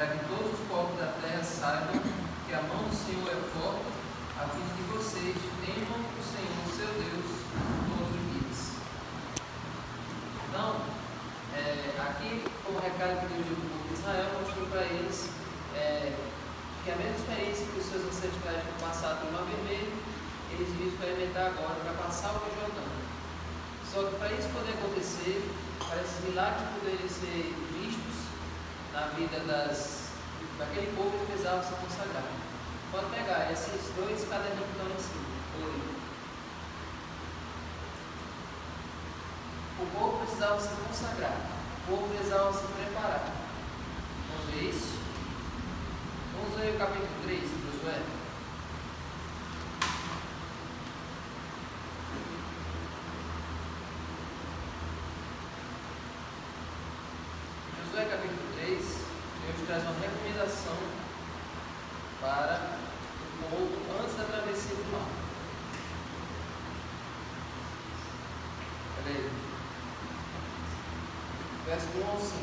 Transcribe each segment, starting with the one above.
para que todos os povos da terra saibam que a mão do Senhor é forte, a fim de que vocês temam o Senhor, seu Deus, todos os dias. Então, aqui, como recado que Deus deu para o povo de Israel, mostrou para eles que a mesma experiência que os seus ancestrais tinham passado no Mar Vermelho, eles iriam experimentar agora para passar o Rio Jordão. Só que para isso poder acontecer, para esses milagres poderem ser vistos na vida daquele povo, eles precisavam se consagrar. Pode pegar esses dois caderninhos que estão em cima. O povo precisava se consagrar, o povo precisava se preparar. Vamos ver isso? Vamos ver o capítulo 3 de Josué. Josué capítulo 3, Deus traz uma recomendação para o povo antes da travessia do mar. Olha aí. Verso 1 ao 5.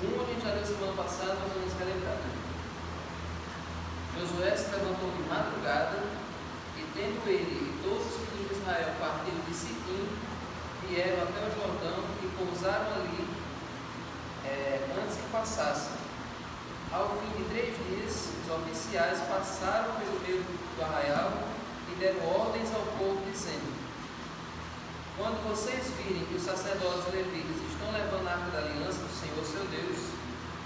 O 1 a gente já leu semana passada, mas vamos relembrar. Josué se levantou de madrugada e, tendo ele e todos os filhos de Israel partido de Siquim, vieram até o Jordão e pousaram ali antes que passassem. Ao fim de 3 dias, os oficiais passaram pelo meio do arraial e deram ordens ao povo, dizendo: quando vocês virem que os sacerdotes levitas estão levando a arca da aliança do Senhor seu Deus,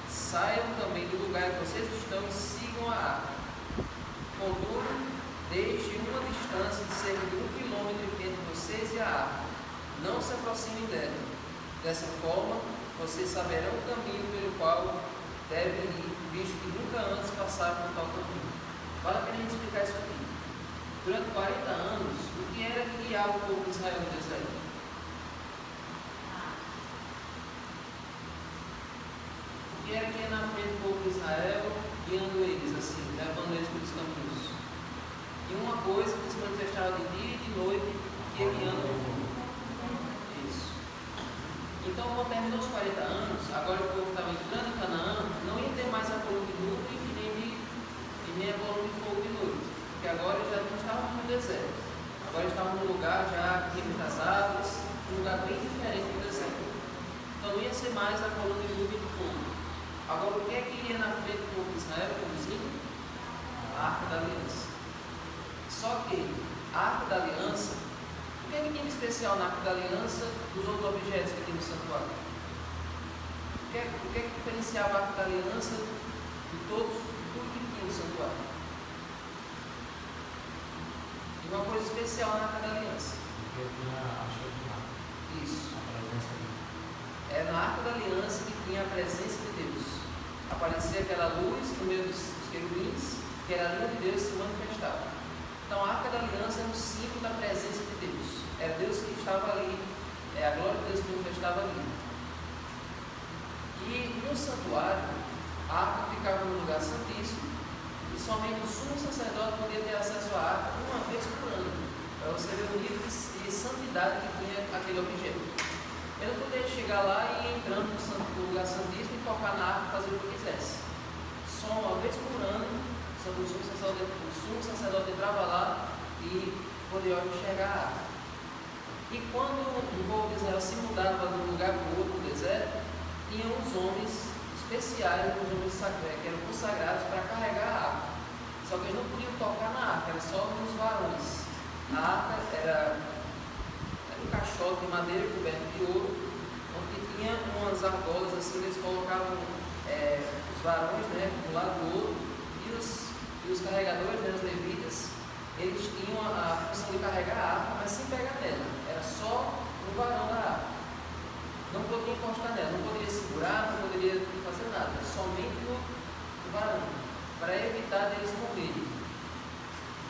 saiam também do lugar que vocês estão e sigam a arca. Contudo, deixe uma distância de cerca de 1 quilômetro entre vocês e a arca. Não se aproximem dela. Dessa forma, vocês saberão o caminho pelo qual devem ir, visto que nunca antes passaram por tal caminho. Vale a pena a gente explicar isso aqui. Durante 40 anos, o que era que guiava o povo de Israel no deserto? O que era que ia na frente do povo de Israel, guiando eles, assim, levando eles pelos caminhos? E uma coisa que se manifestava de dia e de noite, que ia guiando o povo. Isso. Então, quando terminou os 40 anos, agora o povo estava entrando em Canaã, não ia ter mais a coluna de nuvem e nem a coluna de fogo de noite. Porque agora já não estavam no deserto. Agora estavam num lugar já que tinha muitas árvores, um lugar bem diferente do deserto. Então não ia ser mais a coluna de nuvem e de fogo. Agora o que é que iria na frente do povo de Israel, conduzindo? A arca da aliança. Só que a arca da aliança, o que é que tinha de especial na arca da aliança dos outros objetos que tinha no santuário? O que é que diferenciava a arca da aliança de tudo que tinha no santuário? Uma coisa especial na arca da aliança. Porque tinha a chave de mar. Isso. A presença de Deus. É na arca da aliança que tinha a presença de Deus. Aparecia aquela luz no meio dos querubins, que era a linha de Deus se manifestava. Então a arca da aliança é um símbolo da presença de Deus. Era Deus que estava ali, a glória de Deus que manifestava ali. E no santuário, a arca ficava no lugar santíssimo. E somente o sumo sacerdote podia ter acesso à arca uma vez por ano, para você ver o nível de santidade que tinha aquele objeto. Ele não podia chegar lá e ir entrando no lugar santíssimo e tocar na arca e fazer o que quisesse. Só uma vez por ano, o sumo sacerdote entrava lá e podia enxergar a arca. E quando o povo de Israel se mudava de um lugar para o outro, no deserto, tinha uns homens especiais, os homens que eram consagrados para carregar a arca. Só que eles não podiam tocar na arca, era só nos varões. A arca era um caixote de madeira coberto de ouro, onde tinha umas argolas assim, eles colocavam os varões, né, do lado do ouro, e os carregadores, né, os levitas, eles tinham a função de carregar a arca, mas sem pegar nela, era só o varão da arca. Não podia encostar nela, não poderia segurar, não poderia fazer nada, somente no varão, para evitar deles morrerem.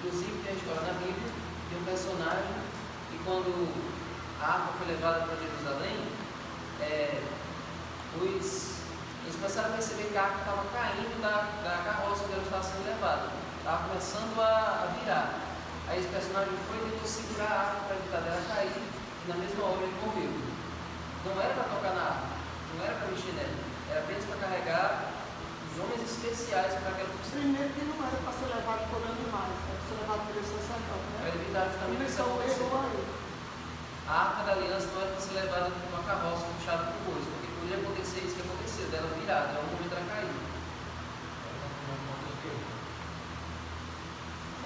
Inclusive tem a história na Bíblia de um personagem que, quando a arca foi levada para Jerusalém, eles começaram a perceber que a arca estava caindo da carroça onde ela estava sendo levada, estava começando a virar. Aí esse personagem foi e tentou segurar a arca para evitar dela cair, e na mesma hora ele morreu. Não era para tocar na arca, não era para mexer nela, era apenas para carregar os especiais para aquela função. Primeiro que não era para ser levado por animais, era para ser levado por esse sacerdote, né? Para evitar justamente isso Começou o acontecer. erro aí. A arca da aliança não era para ser levada com uma carroça puxada por bois, porque podia acontecer isso que aconteceu, dela virada, em algum momento ela caiu.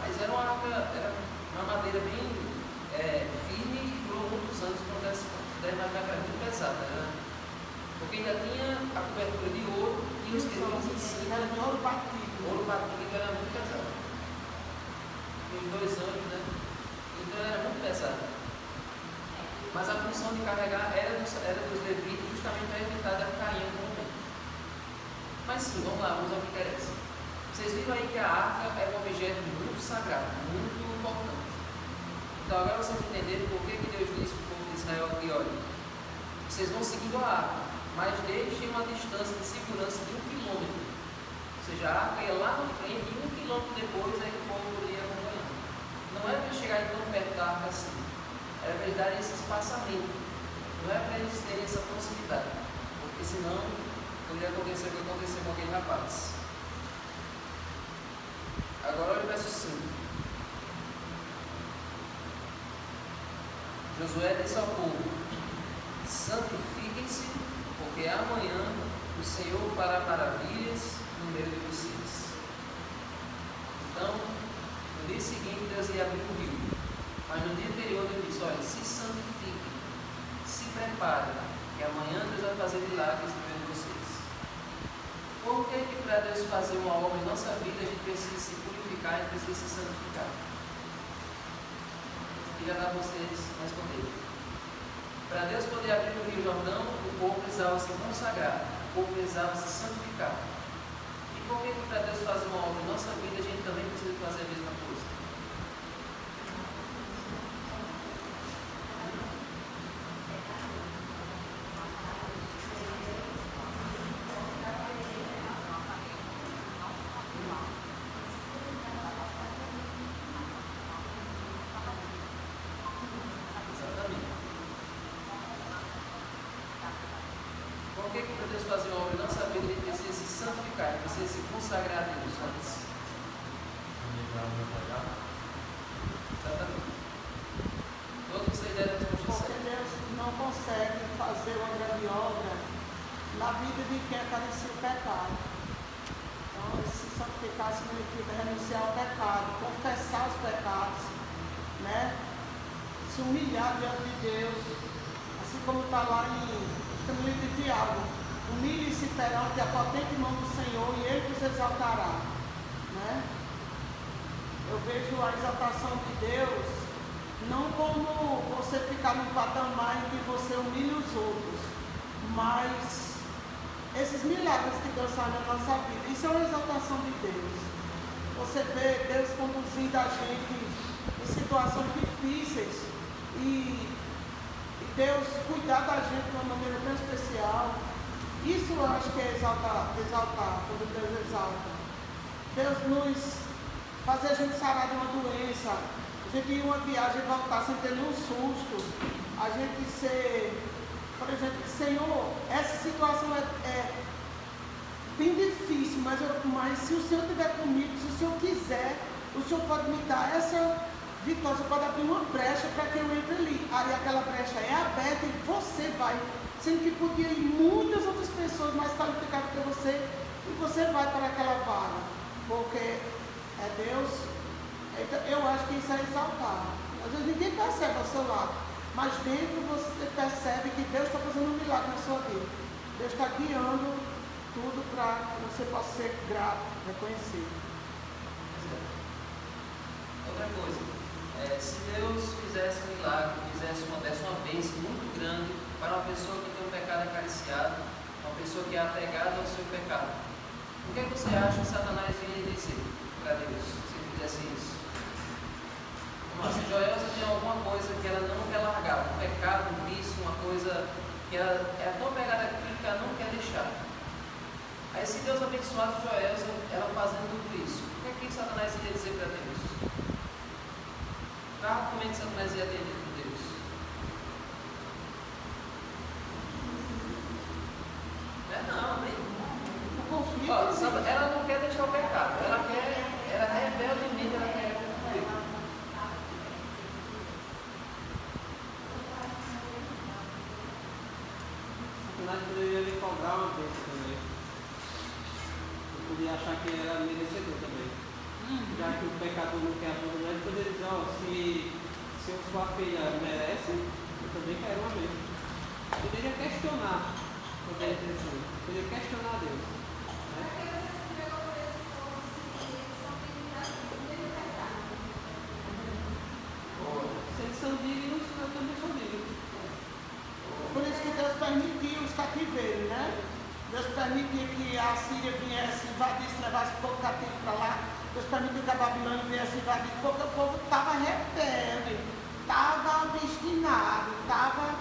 Mas era uma arca, era uma madeira bem firme e durou muitos anos, acontece, deve imaginar que era muito pesada, né? Porque ainda tinha a cobertura de ouro e os quesitos em cima. Era de ouro batido. Ouro batido era muito pesado. Tem 2 anos, né? Então era muito pesado. Mas a função de carregar era dos levitas justamente para evitar da cair no momento. Mas sim, vamos lá, vamos ao que interessa. Vocês viram aí que a arca é um objeto muito sagrado, muito importante. Então agora vocês entenderam por que Deus disse para o povo de Israel aqui, olha, vocês vão seguindo a arca, mas deixem uma distância de segurança de 1 quilômetro. Ou seja, a arca ia lá na frente e 1 quilômetro depois aí o povo ia acompanhando. Não era para chegar tão perto da arca assim. Era para eles darem esse espaçamento. Não é para eles terem essa proximidade. Porque senão poderia acontecer o que aconteceu com aquele rapaz. Agora olha o verso 5. Josué disse ao povo: santifiquem-se, porque amanhã o Senhor fará maravilhas no meio de vocês. Então, no dia seguinte Deus ia abrir o rio. Mas no dia anterior Deus disse: olha, se santifiquem, se preparem, que amanhã Deus vai fazer milagres no meio de vocês. Por que para Deus fazer uma obra em nossa vida a gente precisa se purificar e precisa se santificar? Queria dar a vocês responder. Para Deus poder abrir o Rio Jordão, o povo precisava se consagrar, o povo precisava se santificar. E por que para Deus fazer uma obra em nossa vida a gente também precisa fazer a mesma coisa? Por que para Deus fazer uma obra em nossa vida ele precisa se santificar, ele precisa se consagrar a Deus antes? Exatamente. Todos vocês deram a resposta Porque certa. Deus não consegue fazer uma grande obra na vida de quem acaricia o pecado. Então, se santificar significa renunciar ao pecado, confessar os pecados, né? Se humilhar diante de Deus, assim como está lá no livro de Tiago: humilhe-se perante a potente mão do Senhor e Ele vos exaltará, né? Eu vejo a exaltação de Deus não como você ficar num patamar em que você humilha os outros, mas esses milagres que Deus faz na nossa vida, isso é uma exaltação de Deus. Você vê Deus conduzindo a gente em situações difíceis e Deus cuidar da gente de uma maneira tão especial. Isso eu acho que é exaltar, quando Deus exalta. Deus nos fazer a gente sarar de uma doença, a gente ir em uma viagem e voltar sem ter nenhum susto, a gente ser, por exemplo, Senhor, essa situação é bem difícil, mas se o Senhor estiver comigo, se o Senhor quiser, o Senhor pode me dar essa vitória, você pode abrir uma brecha para que eu entre ali. Aí aquela brecha é aberta e você vai, sendo que podia ir muitas outras pessoas mais qualificadas que você, e você vai para aquela vaga, porque é Deus. Então, eu acho que isso é exaltar. Às vezes ninguém percebe ao seu lado, mas dentro você percebe que Deus está fazendo um milagre na sua vida. Deus está guiando tudo para que você possa ser grato, reconhecer. Outra coisa, se Deus fizesse um milagre, desse uma bênção muito grande para uma pessoa que tem um pecado acariciado, uma pessoa que é apegada ao seu pecado, o que você acha que Satanás iria dizer para Deus se ele fizesse isso? Mas se Joelza tem alguma coisa que ela não quer largar, um pecado, um vício, uma coisa que ela é tão pegada àquilo que ela não quer deixar. Aí se Deus abençoasse Joelza, ela fazendo tudo isso, o que Satanás iria dizer para Deus? Qual argumento Satanás ia atender para Deus? Não, nem. O conflito. Ela não quer deixar podia achar que era merecedor também. Já que o pecador não quer abandonar, ele poderia dizer, ó, se eu sua filha merece, eu também quero uma mesma. Poderia questionar, poderia questionar Deus. Né? Se eles são dignos, eu também sou digno. Por isso que Deus permitiu os cativeiros, né? Deus permitiu que a Síria viesse, invadisse, levasse o povo cativo para lá. Deus permitiu que a Babilônia viesse invadir, porque o povo estava rebelde, estava obstinado, estava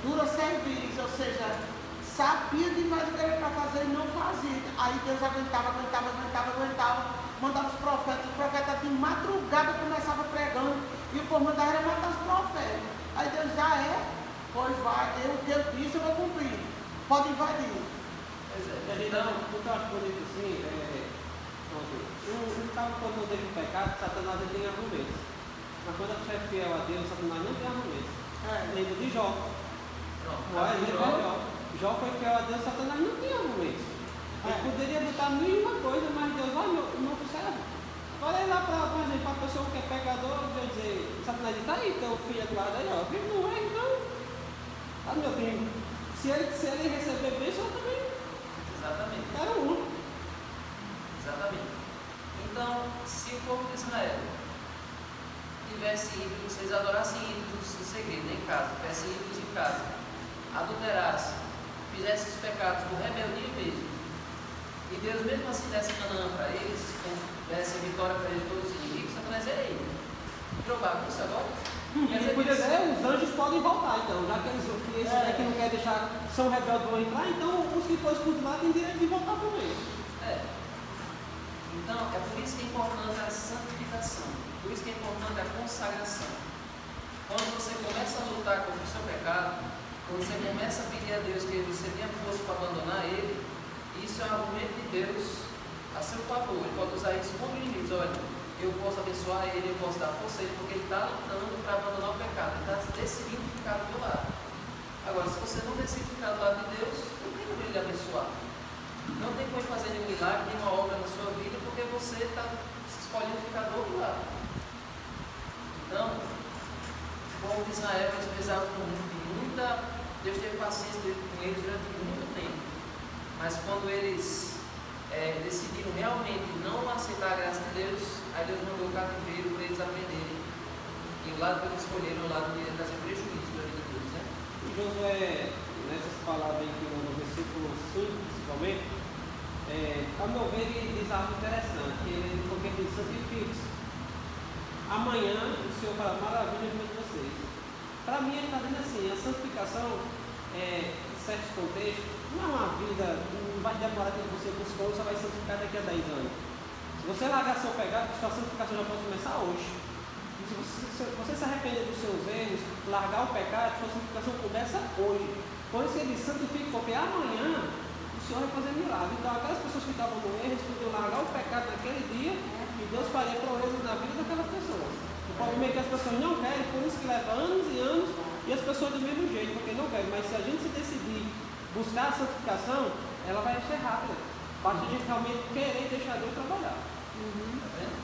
dura serviço, ou seja, sabia demais o que era para fazer e não fazia. Aí Deus aguentava, mandava os profetas de madrugada começavam pregando, e o povo mandava era matar os profetas. Aí Deus pois vai, o que eu disse eu vou cumprir, pode invadir. Pois é. A gente não acha bonito assim, não estava quando dele o pecado, Satanás ele tem argumentos. Mas quando a pessoa é fiel a Deus, Satanás não tem argumentos. Lembra de Jó. Jó foi fiel a Deus, Satanás não tinha argumentos. Ele poderia botar mil e uma coisa, mas Deus, não serve. Agora ele lá, por exemplo, a pessoa que é pecador, Deus dizer, Satanás diz, tá aí, teu filho do lado aí, ó, vive não é, então, tá meu filho. Se ele receber bênção, eu também. Exatamente. Era um. Exatamente. Então, se o povo de Israel tivesse ídolos, vocês adorassem ídolos no segredo, em casa, tivessem ídolos em casa, adulterassem, fizessem os pecados por rebeldia mesmo, e Deus mesmo assim desse Canaã para eles, desse vitória para eles todos os inimigos, Satanás era ele. Virou bagunça agora? Ele podia dizer, os anjos podem voltar, então, já que esses daqui não querem deixar, são rebeldes, vão entrar, então os que foram expulsos lá têm direito de voltar também. Então, é por isso que é importante a santificação, por isso que é importante a consagração. Quando você começa a lutar contra o seu pecado, quando você começa a pedir a Deus que você tenha força para abandonar ele, isso é um argumento de Deus a seu favor. Ele pode usar isso contra o inimigo. Olha, eu posso abençoar ele, eu posso dar força a ele, porque ele está lutando para abandonar o pecado, ele está decidindo ficar do meu lado. Agora, se você não decide ficar do lado de Deus, não tem como ele abençoar. Não tem como fazer nenhum milagre, nenhuma obra na sua vida, porque você está escolhendo ficar do outro lado. Então, o povo de Israel, eles precisavam de muita. Deus teve paciência com eles durante muito tempo. Mas quando eles decidiram realmente não aceitar a graça de Deus, aí Deus mandou o cativeiro para eles aprenderem. E o lado que eles escolheram é o lado de trazer prejuízo para a vida deles, né? E Josué, nessas palavras aí que no versículo 5, principalmente, ao meu ver, ele diz algo interessante, porque ele diz, santifique-se. Amanhã o Senhor fará maravilhas de vocês. Para mim, ele está dizendo assim, a santificação, em certos contextos, não é uma vida, não vai demorar que você buscou, você vai santificar daqui a 10 anos. Se você largar seu pecado, a sua santificação já pode começar hoje. Se você se arrepender dos seus erros, largar o pecado, a sua santificação começa hoje. Por isso ele santifica, porque amanhã o Senhor vai fazer milagre. Então aquelas pessoas que estavam no erro, eles podiam largar o pecado naquele dia e Deus faria proezas na vida daquelas pessoas. O problema é que as pessoas não querem, por isso que leva anos e anos, e as pessoas do mesmo jeito, porque não querem. Mas se a gente se decidir buscar a santificação, ela vai ser rápida. Basta a gente realmente querer deixar Deus trabalhar. Tá vendo?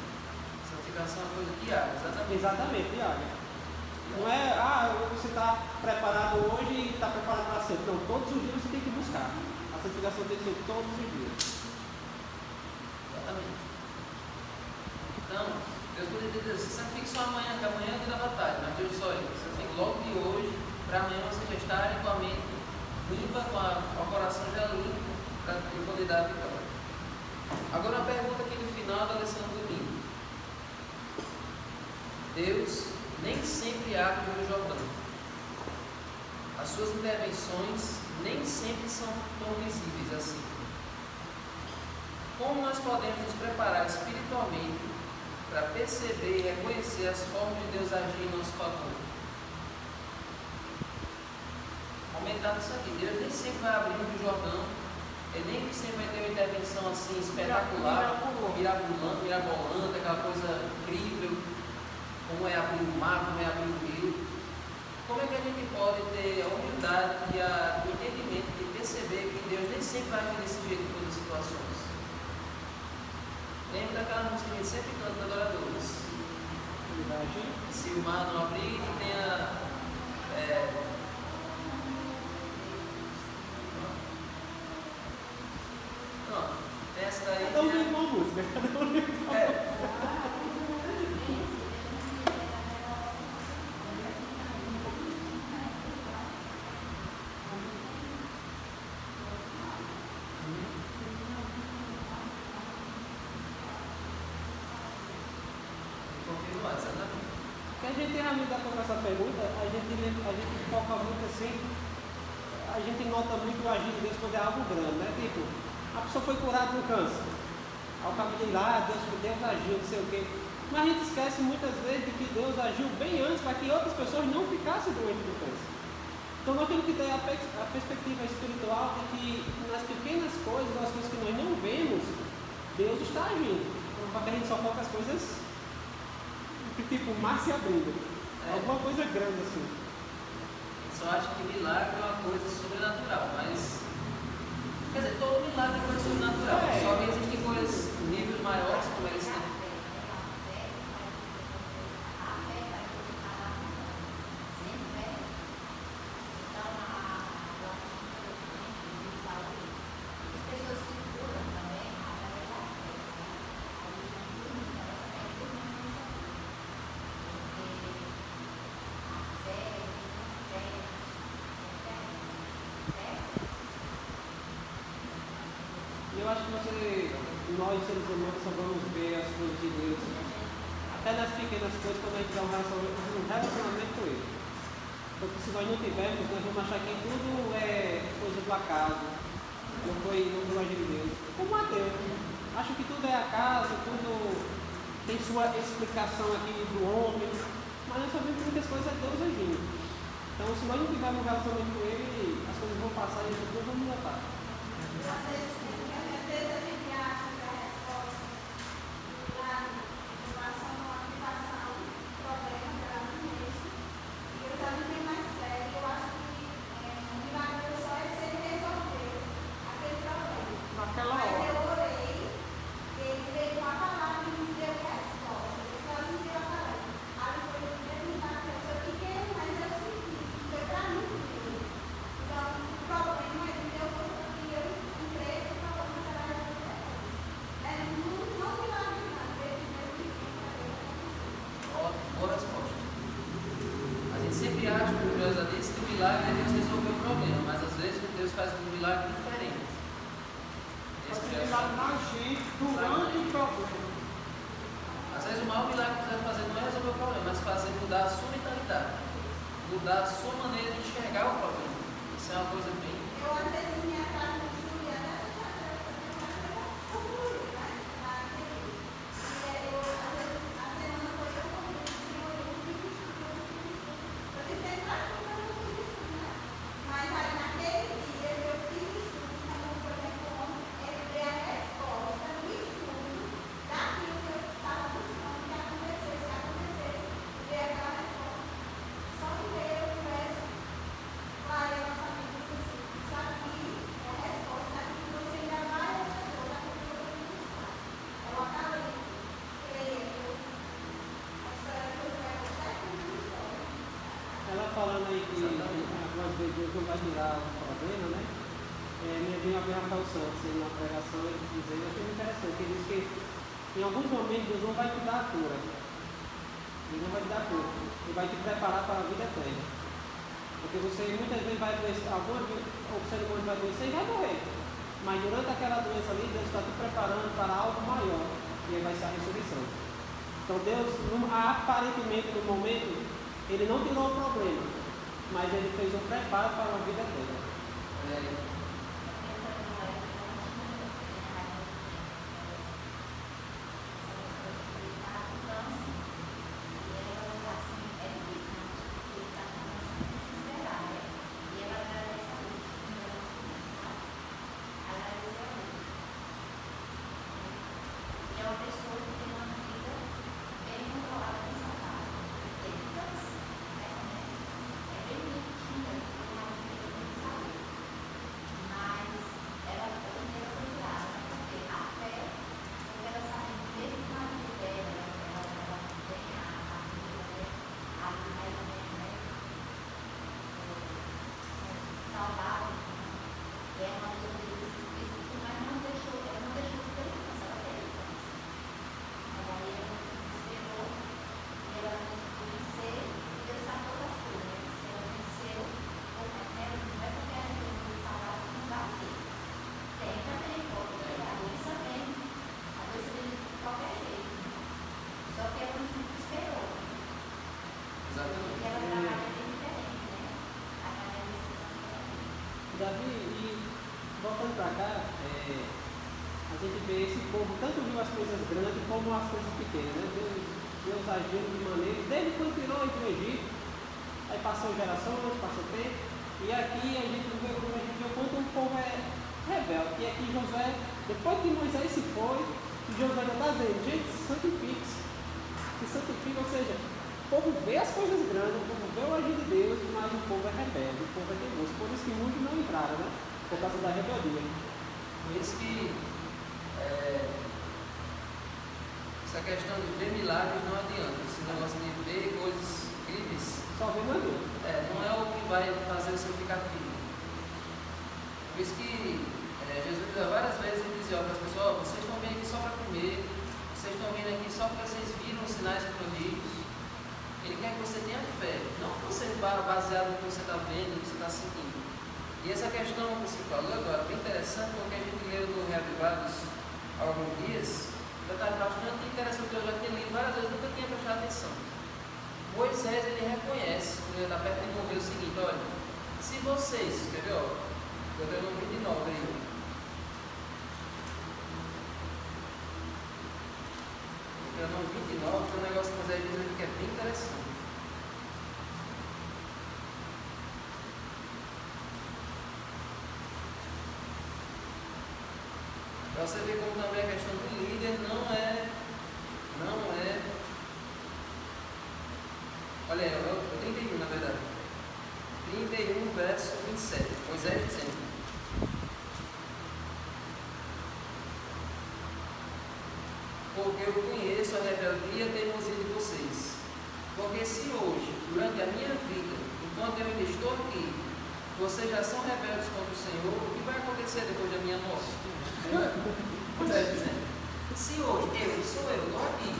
Santificação é uma coisa diária, exatamente. Exatamente, diária. Não é, você está preparado hoje e está preparado para sempre. Não, todos os dias você tem que buscar. A santificação tem que ser todos os dias. Exatamente. Então, Deus poderia dizer, você santifique só amanhã, que amanhã é o dia da batalha. Mas Deus disse, olha, você santifique logo de hoje, para amanhã você já estar com a mente limpa, com o coração já limpo, para poder dar a vitória. Agora uma pergunta aqui no final da lição do domingo. Deus nem sempre abre o Rio Jordão. As suas intervenções nem sempre são tão visíveis assim. Como nós podemos nos preparar espiritualmente para perceber e reconhecer as formas de Deus agir em nosso favor? Aumentar isso aqui. Deus nem sempre vai abrir o Rio Jordão. Ele nem sempre vai ter uma intervenção assim espetacular, mirabolante, aquela coisa incrível, como é abrir o mar, como é abrir o rio. como é que a gente pode ter a humildade e o entendimento de perceber que Deus nem sempre vai agir desse jeito em todas as situações? Lembra daquela música que a gente sempre canta, Adoradores? Se o mar não abrir, que tenha. Pronto, essa daí. Cada um tem uma música, cada um tem uma música. A gente realmente dá para essa pergunta, a gente foca muito assim, a gente nota muito o agir de Deus quando é algo grande, né? Tipo, a pessoa foi curada do câncer, ao cabo de lá, Deus agiu, não sei o quê. Mas a gente esquece muitas vezes de que Deus agiu bem antes para que outras pessoas não ficassem doentes do câncer. Então nós temos que ter a perspectiva espiritual de que nas pequenas coisas, nas coisas que nós não vemos, Deus está agindo. Para que a gente só foca as coisas tipo mar se abrindo. Alguma coisa grande assim. Só acho que milagre é uma coisa sobrenatural, mas. Quer dizer, todo milagre é coisa sobrenatural. Só que existem coisas níveis maiores, como eles têm. Eu acho que nós seres humanos só vamos ver as coisas de Deus, até nas pequenas coisas, quando a gente dá um relacionamento com Ele. Porque se nós não tivermos, nós vamos achar que tudo é coisa do acaso, não foi agir de Deus. Como ateu, acho que tudo é acaso, tudo tem sua explicação aqui do homem, mas nós sabemos que muitas coisas é Deus agindo. Então, se nós não tivermos um relacionamento com Ele, as coisas vão passar e as coisas vão voltar. Às vezes a gente acha que a resposta lá em relação a uma aplicação, problema grave mesmo, e eu já não tenho mais fé. Eu acho que o milagre só é se ele resolver aquele problema. Naquela Mas hora. eu orei, ele veio com a palavra e me deu resposta. Eu só não deu a palavra. Ali foi o primeiro milagre, eu fiquei, mas eu senti, foi para mim primeiro. Então, o problema é que Deus foi para que eu entrei no problema será resolvido. Não milagre, não. Boa resposta. A gente sempre acha, como Deus já disse, que o milagre é Deus resolver o problema, mas às vezes Deus faz um milagre diferente. Faz um milagre na gente durante o problema. Às vezes o maior milagre que você vai fazer não é resolver o problema, mas fazer mudar a sua mentalidade, mudar a sua maneira de enxergar o problema. Isso é uma coisa bem. Eu, às vezes, me atraso no estudo, até se eu concluí, né? Eu, às vezes, a semana foi eu concluí, Senhor, eu não fiz estudo. Eu tentei entrar no meu não fiz estudo, né? Mas aí, naquele dia, eu fiz estudo, como, por exemplo, ontem, ele veio a resposta do estudo daquilo que eu estava buscando que acontecesse, veio aquela resposta. Só que veio eu converso. Claro, eu não sabia disso. Isso aqui é a resposta daquilo que você ainda vai receber, daquilo que você tem buscar. Eu acabei, creio, a história que você vai gostar é muito história. Ela falando aí que algumas vezes Deus não vai tirar o problema, né? Me veio a ver Rafael Santos na pregação, ele dizendo, eu achei muito interessante, ele diz que em alguns momentos Deus não vai te dar a cura. Ele não vai te dar a cura. Ele vai te preparar para a vida eterna. Porque você muitas vezes vai adoecer, o ser humano vai adoecer e vai morrer. Mas durante aquela doença ali, Deus está te preparando para algo maior. E aí vai ser a ressurreição. Então Deus, aparentemente no momento, Ele não tirou o problema, mas Ele fez um preparo para uma vida eterna. a gente vê esse povo tanto viu as coisas grandes como as coisas pequenas, né? Deus agindo de maneira, desde quando tirou eles do Egito, aí passou gerações, passou tempo, e aqui a gente vê o quanto o povo é rebelde. E aqui Josué, depois que Moisés se foi, Josué já está dizendo, gente, se santifica, ou seja, o povo vê as coisas grandes, o povo vê o agir de Deus, mas o povo é rebelde, o povo é teimoso, por isso que muitos não entraram, né? Por causa da rebeldia. Por isso que essa questão de ver milagres não adianta. Esse negócio de ver coisas incríveis Só vê mais Deus. não é o que vai fazer você ficar firme. Por isso que Jesus várias vezes ele dizia para as pessoas, vocês estão vindo aqui só para comer, vocês estão vindo aqui só porque vocês viram os sinais e prodígios. Ele quer que você tenha fé, não que você vá baseado no que você está vendo, no que você está sentindo. E essa questão que você falou agora é bem interessante, porque a gente leu no Reavivados há alguns dias, já está bastante interessante, eu já tinha lido várias vezes, nunca tinha prestado atenção. Moisés, ele reconhece, quando ele está perto de morrer, o seguinte, olha, se vocês, quer ver, ó, Deuteronômio 29 aí, Deuteronômio 29, tem um negócio que Moisés diz aqui que é bem interessante. Para você ver como também a questão do líder não é. Olha aí, é o 31 na verdade. 31 verso 27. Moisés dizendo. Porque eu conheço a rebeldia e a teimosia de vocês. Porque se hoje, durante a minha vida, enquanto eu ainda estou aqui, vocês já são rebeldes contra o Senhor, o que vai acontecer depois da minha morte? Moisés dizendo, se hoje estou aqui,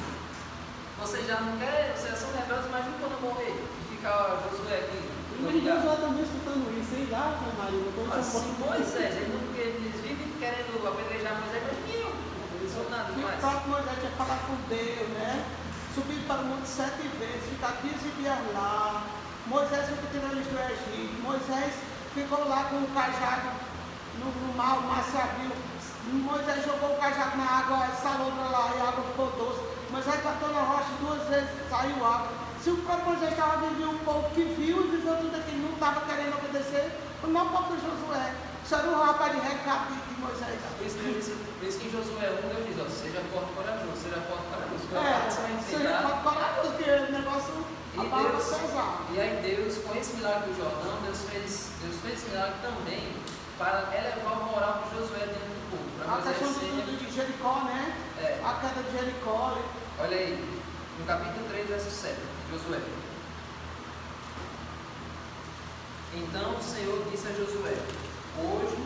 vocês já não querem, vocês já são rebeldes, imagina quando eu morrer e ficar Josué aqui. Imagina Josué também escutando isso, hein? Ah, Maria, assim, Moisés, eles vivem querendo apedrejar Moisés, mas eu não sou nada E o mais. próprio Moisés tinha que falar com Deus, né? Subir para o monte 7 vezes, ficar 15 dias lá. Moisés foi tirando eles do Egito. Moisés ficou lá com o cajado no mar, o mar se abriu. Moisés jogou o cajado na água, salobra lá e a água ficou doce. Moisés bateu na rocha 2 vezes, saiu água. Se o próprio Moisés estava vivendo um povo que viu e viveu tudo aquilo, não estava querendo obedecer, não o próprio Josué. Isso era um rapaz de recado de Moisés. Por isso que em Josué 1 Deus diz, ó, seja forte e corajoso, seja forte e corajoso. Seja forte e corajoso, porque o negócio estava pesado. E aí Deus, com esse milagre do Jordão, Deus fez esse milagre também para elevar o moral de Josué dentro do povo. A questão de Jericó, né? A queda de Jericó. Olha aí, no capítulo 3, verso 7, Josué. Então o Senhor disse a Josué, hoje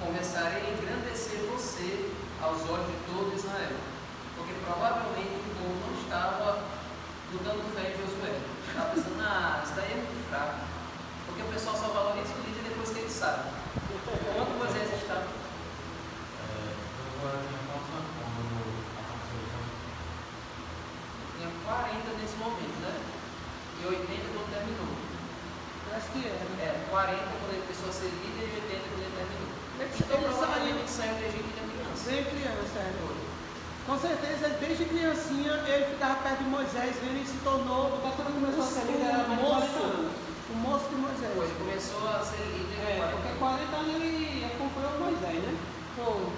começarei a engrandecer você aos olhos de todo Israel, porque provavelmente o povo não estava botando fé em Josué. Estava pensando, isso daí é muito fraco, porque o pessoal só valoriza o líder depois que ele sabe. Quanto Moisés estava? Tinha 40 nesse momento, né? E 80 quando terminou. Parece que era. 40 quando ele começou a ser líder e 80 quando ele terminou. Então provavelmente saiu do Egito ainda criança. Bem criança, Com certeza, desde criancinha, ele ficava perto de Moisés, ele se tornou Quando começou a ser líder, era mais de 40 anos. O moço de Moisés. Ele começou a ser líder Porque 40 anos ele acompanhou Moisés, né?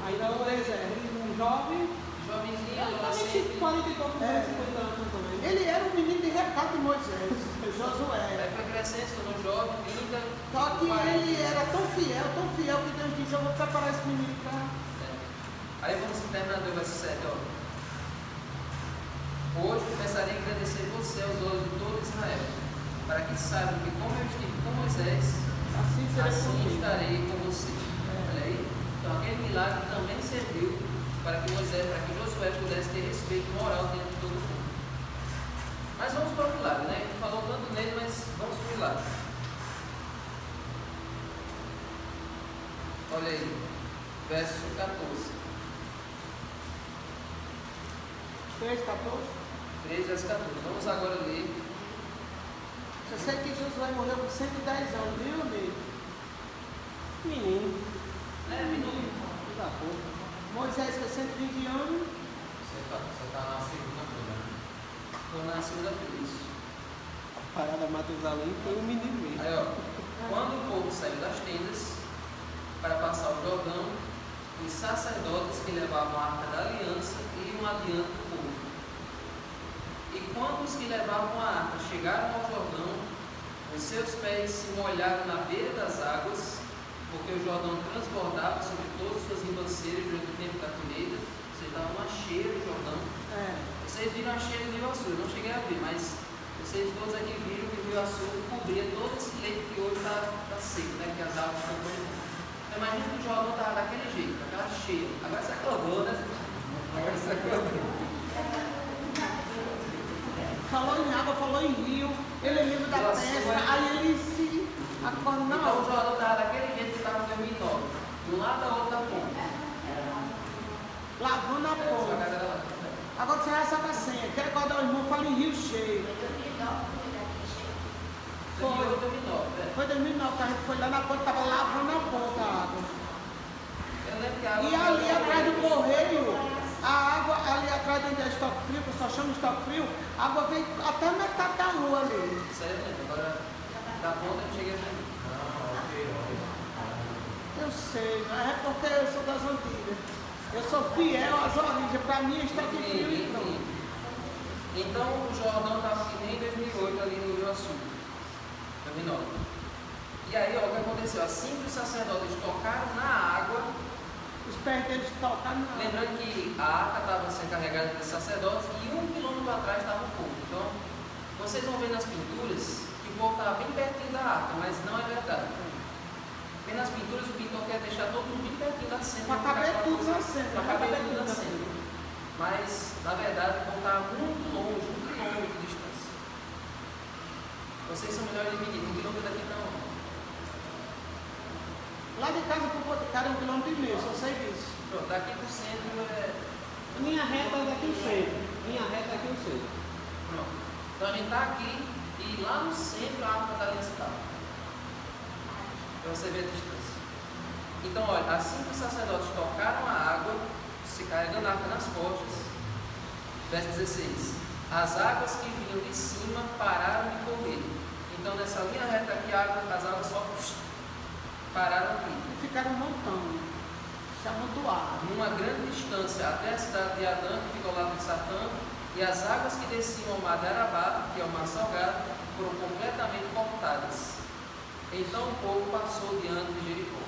Ainda um jovem. Jovenzinho, Também 40 e poucos anos, 50 anos também. Ele era o menino de recado de Moisés, Josué. Aí foi crescendo, se tornou jovem, 30. Só que ele era tão fiel que Deus disse, eu vou preparar esse menino para... Aí vamos terminar do verso 7, ó. Hoje começarei a agradecer você aos olhos de todo Israel, para que saibam que como eu estive com Moisés, assim estarei com você. Olha aí. Então aquele milagre também serviu para que Josué pudesse ter respeito moral dentro de todo mundo. Mas vamos para o milagre, né? A gente falou tanto nele, mas vamos para o milagre. Olha aí, verso 14. 3, 14. 3, verso 14. Vamos agora ler. Eu sei que Josué morreu com 110 anos, viu, amigo? Menino. Menino. Da porra. Moisés foi 120 anos. Você tá na segunda-feira, né? Estou na segunda-feira, isso. A parada Matusalém foi um menino mesmo. Aí, ó, quando o povo saiu das tendas para passar o Jordão, os sacerdotes que levavam a arca da aliança iam adiante do povo. E quando os que levavam a arca chegaram ao Jordão, os seus pés se molharam na beira das águas, porque o Jordão transbordava sobre todas as suas ribanceiras durante o tempo da colheita. Você estava uma cheia do Jordão. Vocês viram a cheia do Rio Açu, eu não cheguei a ver, mas vocês todos aqui viram que o Rio Açu cobria todo esse leito que hoje está seco, né? Que as águas estão correndo. Então, imagina que o Jordão estava daquele jeito, aquela cheia. Agora se acordou, né? Agora se acordou. Falou em água, falou em rio, ele livre da pesca, aí ele se acorda na Então o hora. Jordão estava daquele jeito que estava em 2009, de um lado da outra da ponta. Lavando a Só que ponta. agora lá. Agora você vai saber a senha. Quer acordar o irmão, fala em rio cheio. Foi. 2009, né? Foi 2009 que a gente foi lá na ponta, estava lavando a ponta a água. Eu lembro que a água. E ali atrás do correio, a água, ali atrás de onde é estoque frio, que eu só chamo de estoque frio, a água veio até metade da rua ali. Isso aí eu lembro. Agora, da ponta eu não cheguei a ver. Eu sei, mas é porque eu sou das antigas. Eu sou fiel às origens, para mim é estoque frio e pronto. Então o Jordão estava que nem em 2008 ali no Rio Açu. 2009. E aí, ó, o que aconteceu? Assim que os sacerdotes tocaram na água, Os pés deles tocaram na água. lembrando que a arca estava sendo carregada pelos sacerdotes e 1 quilômetro atrás estava o povo. Então, vocês vão ver nas pinturas que o povo estava bem pertinho da arca, mas não é verdade. Bem nas pinturas, o pintor quer deixar todo mundo bem pertinho da cena. Para caber tudo na cena. Para caber tudo na cena. Mas, na verdade, o povo estava muito longe, 1 quilômetro de distância. Vocês são melhores de medir, 1 quilômetro daqui não. Lá de casa para o Boticário é 1,5 km, só sei disso. Pronto, daqui para o centro é. Linha reta daqui o centro. Linha reta aqui o centro. Pronto. Então a gente está aqui e lá no centro a arca da aliança estava. Para você ver a distância. Então, olha, assim que os sacerdotes tocaram a água, se carregando a arca nas costas, verso 16: as águas que vinham de cima pararam de correr. Então, nessa linha reta aqui, as águas só pararam aqui. E ficaram montando, se amontoaram. Numa grande distância até a cidade de Adã, que fica ao lado de Satã, e as águas que desciam ao mar de Arabá, que é o mar salgado, foram completamente cortadas. Então o povo passou diante de Jericó.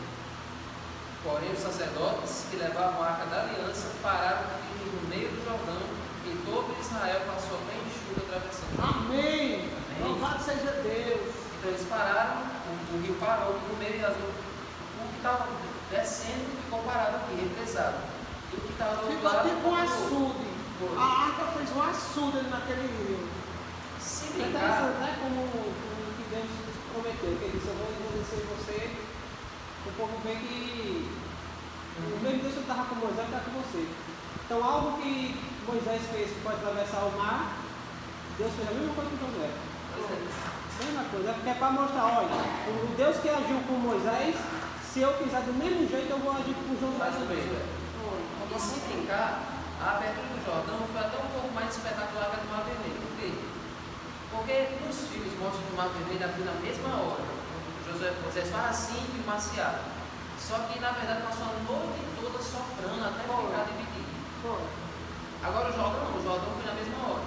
Porém, os sacerdotes que levavam a arca da aliança pararam firmes no meio do Jordão, e todo Israel passou bem enxuto atravessando. Amém! Louvado seja Deus! Então eles pararam, o rio parou no meio e o que estava descendo ficou parado aqui, represado. E o que estava do outro Ficou lado tipo um continuou. açude. Foi. A arca fez um açude ali naquele rio. Se É brincar, interessante, né? Como que Deus prometeu, que ele disse: eu vou engrandecer você. O povo vê que o mesmo Deus que estava com Moisés está com você. Então, algo que Moisés fez, que foi atravessar o mar, Deus fez a mesma coisa com Josué. Mesma coisa, é porque é para mostrar: olha, o Deus que agiu com Moisés, se eu quiser do mesmo jeito, eu vou agir com Josué mais ou também. menos. E se brincar, a abertura do Jordão foi até um pouco mais espetacular que a do Mar Vermelho. Por quê? Porque nos filmes mostram que o Mar Vermelho abriu na mesma hora. Moisés faz assim e o mar se abre. Só que na verdade passou a noite toda soprando até ficar dividido. Agora o Jordão foi na mesma hora.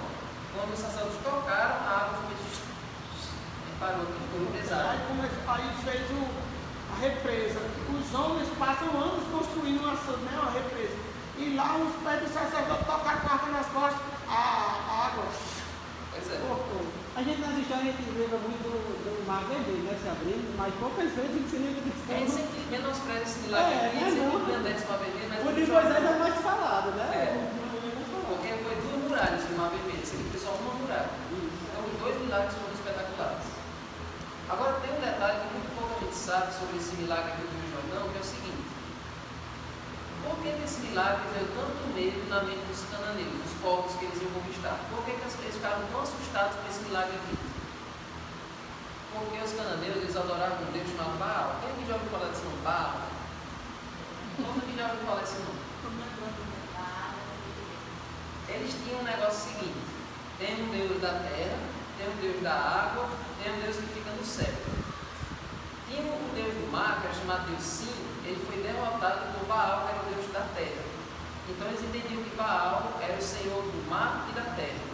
Quando os sacerdotes tocaram, a água foi parou, ficou pesada. Aí fez a represa. Os homens passam anos construindo uma represa. E lá os pés do sacerdote tocaram com a arca nas costas, a água Pois é. cortou. A gente nas histórias, a gente lembra muito do Mar Vermelho, né? Se abrindo, mas poucas vezes a gente se lembra disso. A gente sempre menospreza esse milagre aqui, sempre lembra desse Mar Vermelho, mas O de Moisés é mais falado, né? Porque foi 2 muralhas do Mar Vermelho, esse aqui foi só uma muralha. Então os 2 milagres foram espetaculares. Agora tem um detalhe que muito pouca gente sabe sobre esse milagre aqui do Rio Jordão, que é o seguinte: por que esse milagre deu tanto medo na mente dos cananeus, dos povos que eles iam conquistar? Por que eles ficaram tão assustados com esse milagre aqui? Porque os cananeus, eles adoravam um Deus chamado Baal. Quem aqui já ouviu falar desse nome? Baal? Todo mundo já ouviu falar desse nome? estou me lembrando. Eles tinham um negócio seguinte: tem um Deus da terra, tem um Deus da água, tem um Deus que fica no céu. Tinha um Deus do mar, que era chamado Deus Sim, ele foi derrotado por Baal, que era o Deus da terra. Então eles entendiam que Baal era o Senhor do mar e da terra.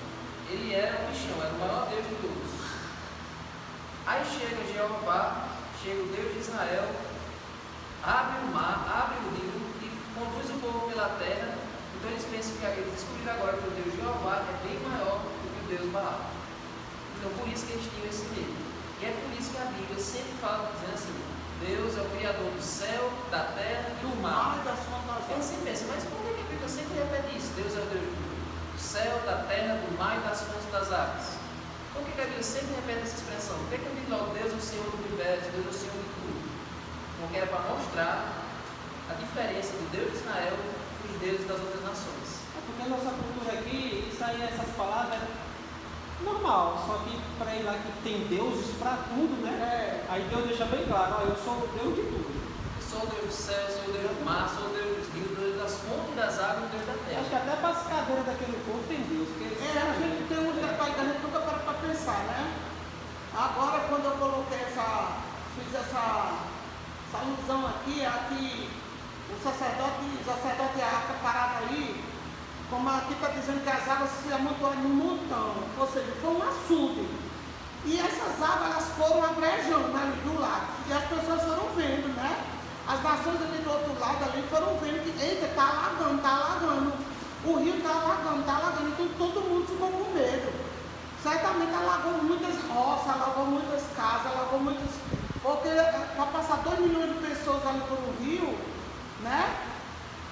Ele era o bichão, era o maior Deus de todos. Aí chega Jeová, chega o Deus de Israel, abre o mar, abre o rio e conduz o povo pela terra. Então eles pensam que eles descobriram agora que o Deus Jeová é bem maior do que o Deus Baal. Então por isso que eles tinham esse medo. E é por isso que a Bíblia sempre fala, dizendo assim: Deus é o Criador do céu, da terra e do mar. Aí você pensa, mas por que a Bíblia sempre repete isso? Deus é o Deus do céu, da terra, do mar e das fontes das águas. Por que a Bíblia sempre repete essa expressão? Por que a Bíblia fala Deus é o Senhor do universo, Deus é o Senhor de tudo? Porque era para mostrar a diferença do Deus de Israel e dos deuses das outras nações. É porque a nossa cultura aqui, isso aí, essas palavras, normal, só que para ir lá que tem deuses para tudo, né? Aí Deus deixa bem claro: ó, eu sou o Deus de tudo. Sou o Deus do céu, sou o Deus do mar, sou o Deus dos rios, Deus das fontes das águas, o Deus da terra. Acho que até para as cadeiras daquele povo tem Deus. Porque A gente tem uns detalhes que a gente nunca para pensar, né? Agora, quando eu coloquei fiz essa alusão aqui, o sacerdote e a arca parada ali, como aqui está dizendo que as águas se amontoaram num montão, ou seja, foi um açude. E essas águas elas foram abrejando ali do lado. E as pessoas foram vendo, né? As nações ali do outro lado ali foram vendo que, eita, está alagando. O rio está alagando. Então todo mundo ficou com medo. Certamente alagou muitas roças, alagou muitas casas, alagou muitas. Porque para passar 2 milhões de pessoas ali por um rio, né?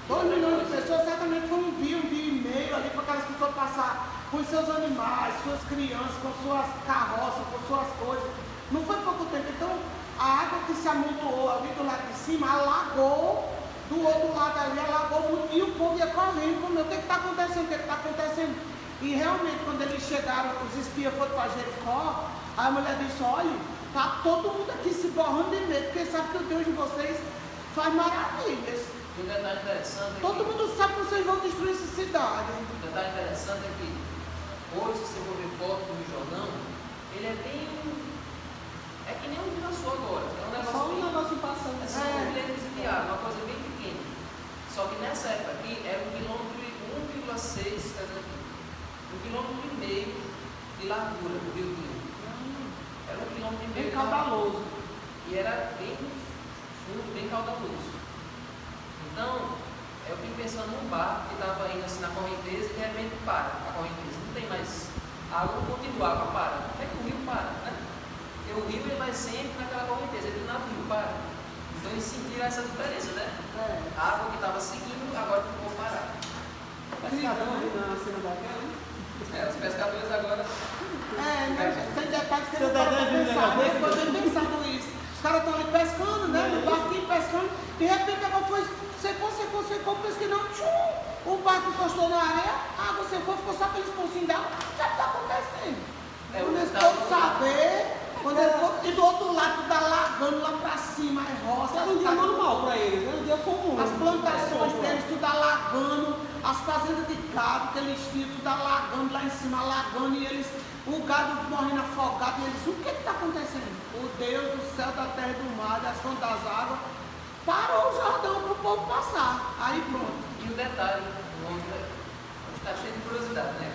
2 milhões de pessoas, certamente foi um dia e meio ali para aquelas pessoas passar com seus animais, suas crianças, com suas carroças, com suas coisas. Não foi pouco tempo. Então, a água que se amontoou ali do lado de cima, alagou, do outro lado ali, alagou muito, e o povo ia correndo, o que está acontecendo? E realmente, quando eles chegaram, os espias foram para Jericó, a mulher disse: olha, está todo mundo aqui se borrando de medo, porque sabe que o Deus de vocês faz maravilhas. E um detalhe interessante Todo mundo sabe que vocês vão destruir essa cidade. O detalhe interessante é que hoje, se você for ver foto do Rio Jordão, ele é bem. É que nem o Rio da Sul agora. É um negócio só um bem. negócio passando. É só um bilhete de água, uma coisa bem pequena. Só que nessa época aqui era 1,6 km, quer dizer, 1,5 km de largura do Rio Tinho. Era 1,5 km. Bem caudaloso. E era bem fundo, bem caudaloso. Então, eu fico pensando num barco que estava indo assim na correnteza e de repente para a correnteza. Não tem mais água, não continua, a água para. Como é que o rio para, né? Porque o rio ele vai sempre naquela correnteza, ele do navio para. Então eles sentiram essa diferença, né? A água que estava seguindo agora ficou parada. Pescador ali na cena daquela, né? Os pescadores agora. Tem detalhes que eu não quero pensar, mas quando eu pensando isso, os caras estão ali pescando, né? No barquinho pescando, de repente a água foi secou, pensei que não, o barco encostou na areia, a água secou, ficou só aqueles pocinhos d'água, já está acontecendo. Quando eles foram saber, e do outro lado tudo alagando lá para cima, as roças. Era um dia normal para eles, era um dia comum. As plantações deles tudo alagando, as fazendas de gado que eles tinham tudo alagando lá em cima, alagando, e eles, o gado morrendo afogado, e eles, o que está acontecendo? O Deus do céu, da terra e do mar, das fontes das águas, parou o Jordão para o povo passar. Aí pronto. E o detalhe, está cheio de curiosidade, né?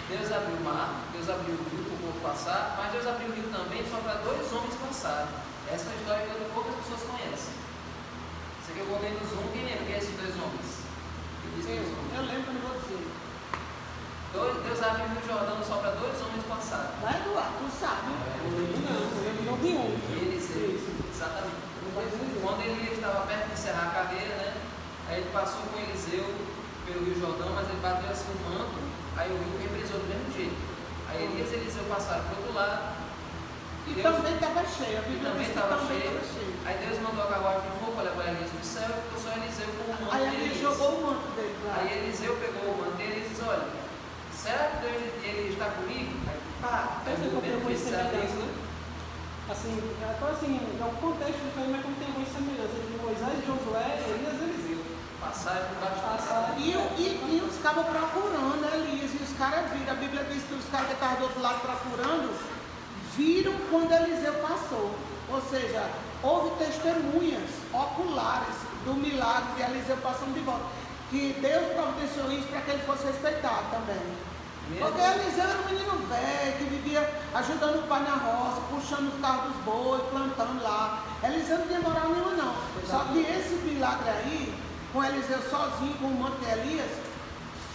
Deus abriu o mar, Deus abriu o rio para o povo passar, mas Deus abriu o rio também só para 2 homens passarem. Essa é uma história que poucas pessoas conhecem. Isso aqui eu coloquei no Zoom, quem lembra quem é esses 2 homens? Eu lembro, não vou dizer. Deus abriu o rio Jordão só para 2 homens passarem. Vai, Eduardo, tu sabe. Não tem um. Eliseu, exatamente. Quando Elias estava perto de encerrar a carreira, né? Aí ele passou com Eliseu pelo Rio Jordão, mas ele bateu assim o manto, aí o rio reprisou do mesmo jeito. Aí Elias e Eliseu passaram para o outro lado. E também estava cheio. E também estava cheio. Aí Deus mandou a carruagem de fogo para levar Elias para o céu e ficou só Eliseu com o manto. Aí ele jogou o manto dele lá. Aí Eliseu pegou o manto dele e disse: olha, será que Deus ele está comigo? Aí pá, Essa pegou o tem mesmo alguma que será semelhança, Deus. né? Assim, é um contexto diferente, mas como tem alguma semelhança entre Moisés, Josué, Elias e Eliseu. Passaram por baixo da sala. E os cabos procurando Elias, e os caras viram. A Bíblia diz que os caras que estavam do outro lado procurando, viram quando Eliseu passou. Ou seja, houve testemunhas oculares do milagre de Eliseu passando de volta. Que Deus providenciou isso para que ele fosse respeitado também. Porque Eliseu era um menino velho que vivia ajudando o pai na roça, puxando os carros dos bois, plantando lá. Eliseu não tinha moral nenhuma não. Só que esse milagre aí, com Eliseu sozinho, com o manto de Elias,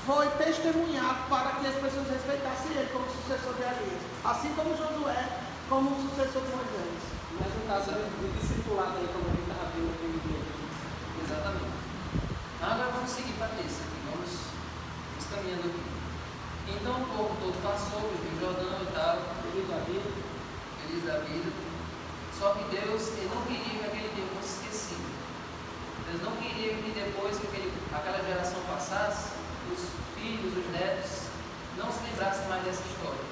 foi testemunhado para que as pessoas respeitassem ele como sucessor de Elias. Assim como Josué, como sucessor de Moisés. Mas no caso do discipulado aí, como a gente estava vendo aquele dia. Exatamente. Agora vamos seguir para esse aqui, vamos caminhando aqui. Então o povo todo passou, viu o Jordão e tal, feliz da vida. Só que Deus, ele não queria que aquele dia fosse esquecido. Deus não queria que depois que aquela geração passasse, os filhos, os netos, não se lembrassem mais dessa história.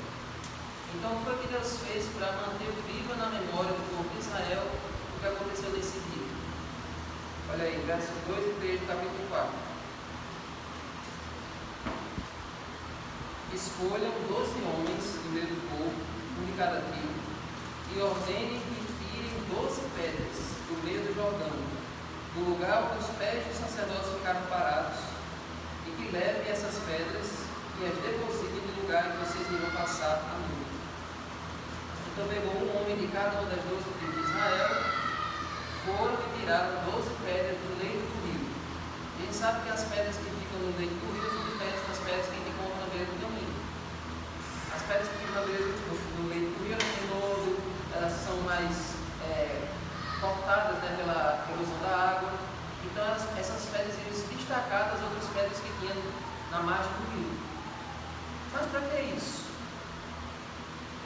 Então o que foi que Deus fez para manter viva na memória do povo de Israel o que aconteceu nesse dia? Olha aí, verso 2 e 3 do capítulo 4. Escolham 12 homens do meio do povo, um de cada tribo, e ordenem que tirem 12 pedras do meio do Jordão, do lugar onde os pés dos sacerdotes ficaram parados, e que levem essas pedras e as depositem no lugar em que vocês irão passar a noite. Então pegou um homem de cada uma das 12 tribos de Israel, foram e tiraram 12 pedras do leito do rio. A gente sabe que as pedras que ficam no leito do rio são diferentes das pedras que a gente encontra na beira do caminho. As pedras que ficam no leito do rio, elas têm lodo, elas são mais cortadas, né, pela erosão da água. Então essas pedras iam se destacar das outras pedras que tinham na margem do rio. Mas para que isso?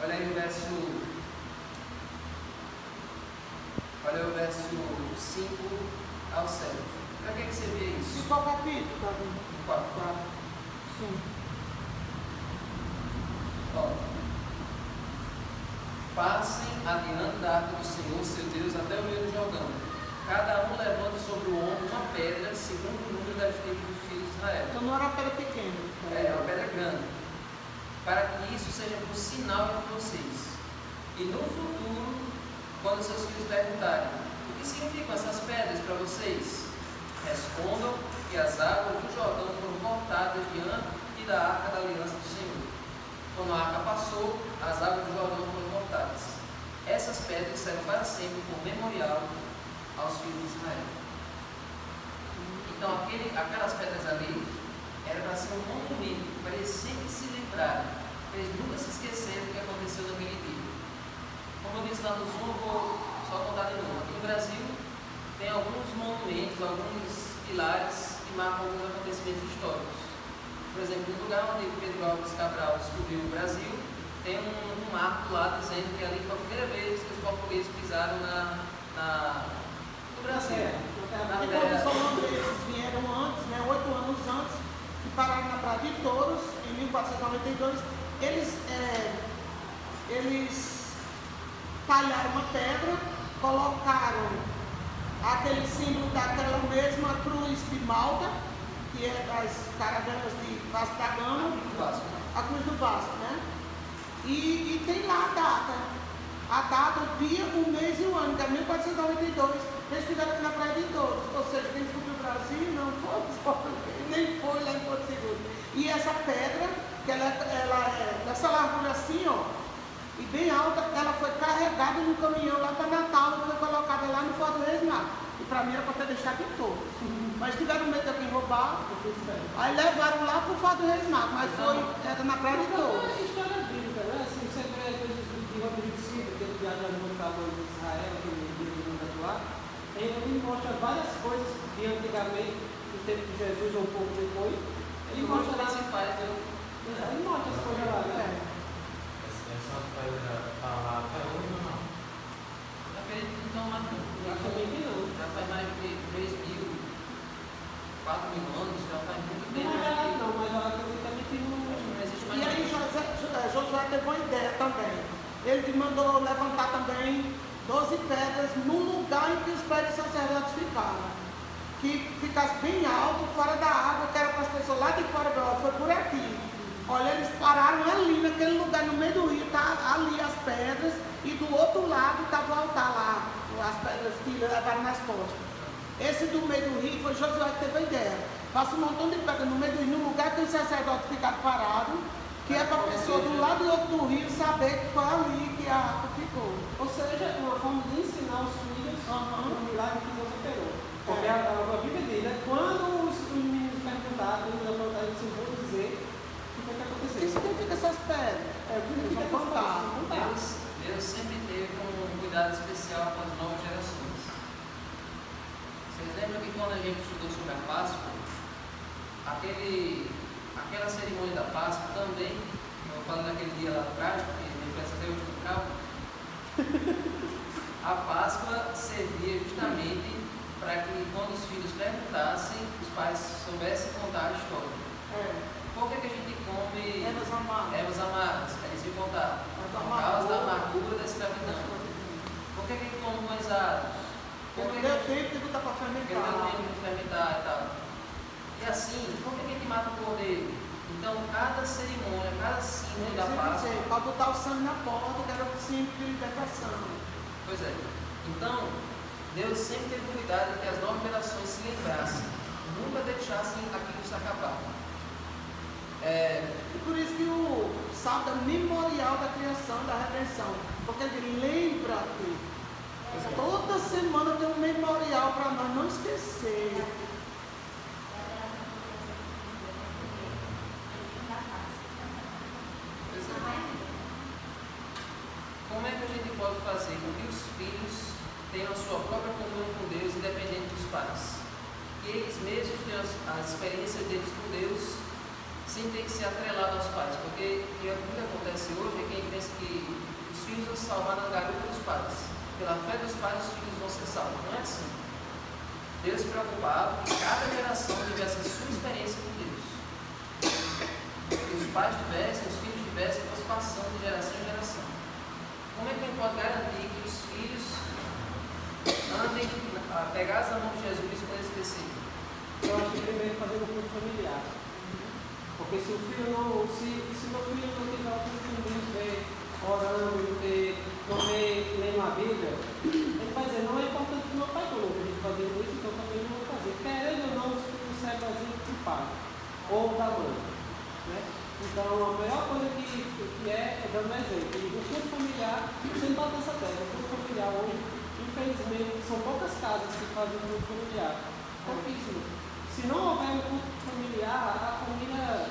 Olha aí o verso 5 ao 7. Para que você vê isso? De qual capítulo, Davi? 4. Sim. Ó. Passem adiante da arca do Senhor, seu Deus, até o meio do Jordão. Cada um levando sobre o ombro uma pedra, segundo o número das tribos dos filhos de Israel. Então não era uma pedra pequena. É uma pedra grande. Para que isso seja por sinal entre vocês. E no futuro, quando seus filhos perguntarem: o que significam essas pedras para vocês? Respondam que as águas do Jordão foram cortadas diante da arca da aliança do Senhor. Quando a arca passou, as águas do Jordão foram cortadas. Essas pedras serão para sempre como memorial aos filhos de Israel. Então aquelas pedras ali era para ser um monumento, para eles sempre se lembrarem, para eles nunca se esquecerem do que aconteceu naquele dia. Como eu disse lá no Zoom, eu vou só contar de novo. Aqui no Brasil tem alguns monumentos, alguns pilares que marcam alguns acontecimentos históricos. Por exemplo, no lugar onde Pedro Álvares Cabral descobriu o Brasil, tem um marco lá dizendo que ali foi a primeira vez que os portugueses pisaram no Brasil. E quando os holandeses vieram antes, né, 8 anos antes, que pararam na Praia de Touros, em 1492, eles talharam uma pedra, colocaram aquele símbolo daquela mesma cruz de Malta, que é das caravanas de Vasco da Gama, a cruz do Vasco, né? E tem lá a data, o dia, o mês e o ano, que é 1492, eles estiveram aqui na Praia de Touros, ou seja, quem descobriu o Brasil não foi, nem foi lá em Porto Seguro. E essa pedra, que ela é dessa largura assim, ó, e bem alta, ela foi carregada no caminhão lá para Natal e foi colocada lá no Forte do Reis Magos. E para mim era para ter deixado em Touros. Mas tiveram medo de alguém roubar, aí levaram lá para o Forte do Reis Magos, mas era na Praia de Touros. É história bíblica, né? Assim, você vê as coisas de Rodrigo Silva, que ele viaja no Montador de Israel, que ele mundo lá, ele mostra várias coisas de antigamente, no tempo de Jesus ou um pouco depois. Ele mostra lá, ele mostra as coisas lá, né? Essa pedra está lá até hoje ou não? Eu acredito que não, mas Eu acho também que não. já faz mais de 3.000, 4.000 anos, já faz muito Não tempo. é verdade não, mas eu acredito também que não. Não existe mais E aí Josué teve uma ideia também. Ele mandou levantar também 12 pedras no lugar em que os pés dos sacerdotes ficaram. que ficasse bem alto, fora da água, que era para as pessoas lá de fora, foi por aqui. Olha, eles pararam ali, naquele lugar, no meio do rio, tá ali as pedras, e do outro lado estava o altar lá, as pedras que levaram nas costas. Esse do meio do rio foi Josué que teve a ideia. Passa um montão de pedra no meio do rio, no lugar que os sacerdotes ficaram parados, que é para a pessoa do lado e outro do rio saber que foi ali que a água ficou. Ou seja, uma forma de ensinar os filhos o milagre que Deus operou. Porque a Bíblia diz, né? Quando os meninos perguntaram, quando eles perguntaram, eles vão dizer o que aconteceu. Isso significa essas pedras. Eles vão contar. Deus sempre teve um cuidado especial com as novas gerações. Vocês lembram que quando a gente estudou sobre a Páscoa, aquela cerimônia da Páscoa também, eu falo daquele dia lá atrás, porque me pensa até hoje no cabo, a Páscoa servia justamente para que quando os filhos perguntassem, os pais soubessem contar a história. Por que a gente come Ervas amargas? Eles iam contar. Por causa da amargura da escravidão. Por que a gente come pães árabes? Porque deu tempo de botar para Porque fermentar. deu tempo de fermentar e tal. E assim, por que a gente mata o cordeiro? Então, cada cerimônia, cada símbolo da Páscoa. Para botar o sangue na porta, que era o símbolo de libertação. Pois é. Então, Deus sempre teve cuidado de que as novas gerações se lembrassem, nunca deixassem aquilo se acabar. E por isso que o sábado é memorial da criação, da redenção. Porque ele lembra-te. Toda semana tem um memorial para nós não esquecer. Como é que a gente pode fazer com que os filhos tenham a sua própria comunhão com Deus, independente dos pais? Que eles mesmos tenham as experiências deles com Deus, sem ter que ser atrelado aos pais. Porque o que acontece hoje é que a gente pensa que os filhos vão se salvar na garupa dos pais. Pela fé dos pais, os filhos vão ser salvos. Não é assim. Deus se preocupava que cada geração tivesse a sua experiência com Deus. Que os pais tivessem, os filhos tivessem, fosse passando de geração em geração. Como é que a gente pode garantir que os filhos andem pegados na mão de Jesus quando eles crescerem? Eu acho que primeiro fazer um culto familiar. Porque se o filho não, se meu filho não tiver o costume de ver orando, não ver lendo a Bíblia, ele vai dizer, não é importante que meu pai coloque a gente fazendo isso, então também não vou fazer. Querendo ou não, os filhos servem assim do pai ou da mãe. Né? Então, a melhor coisa que é dando exemplo. E o culto familiar, sem bater essa terra, o culto familiar hoje, infelizmente, são poucas casas que fazem o culto familiar. Pouquíssimas. Se não houver um culto familiar, a família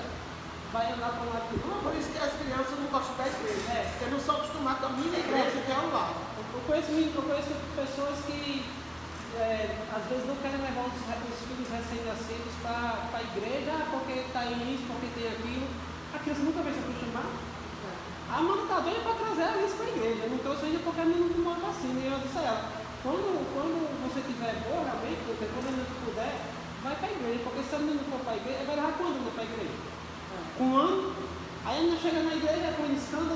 vai andar para um lado do outro. Por isso que as crianças não gostam da igreja. Porque não são acostumadas com a minha igreja, que é ao lado. Eu conheço pessoas que às vezes não querem levar os filhos recém-nascidos para a igreja, porque está isso, porque tem aquilo. A criança nunca vai se acostumar. A mãe está doida para trazer a Alice para a igreja. Não trouxe ainda porque a menina não mora vacina. E eu disse a ela, quando você tiver boa, realmente, quando a menina puder, vai para a igreja. Porque se a menina não for para a igreja, vai levar quando não para a igreja? Com um ano. Aí a menina chega na igreja, beliscando,